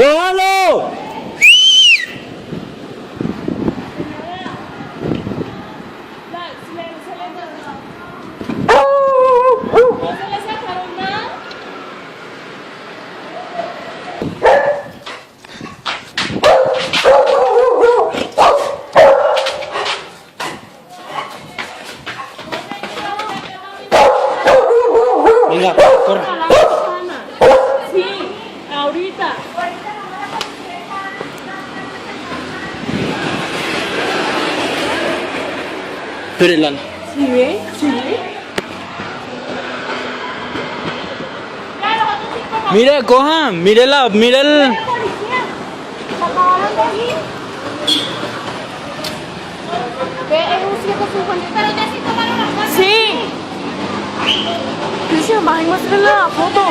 ¡Cójalo! ¿No se le sacaron nada? Venga, corre. Sí, ahorita. Espérenla. ¿Sí ve? ¿Sí ve? Mire, coja, mírela, mire el... Policía, ¿se acabaron de ir? Ve, es un 752. Pero ya sí tomaron la foto. Sí. Cristian, baja y muéstrale la foto.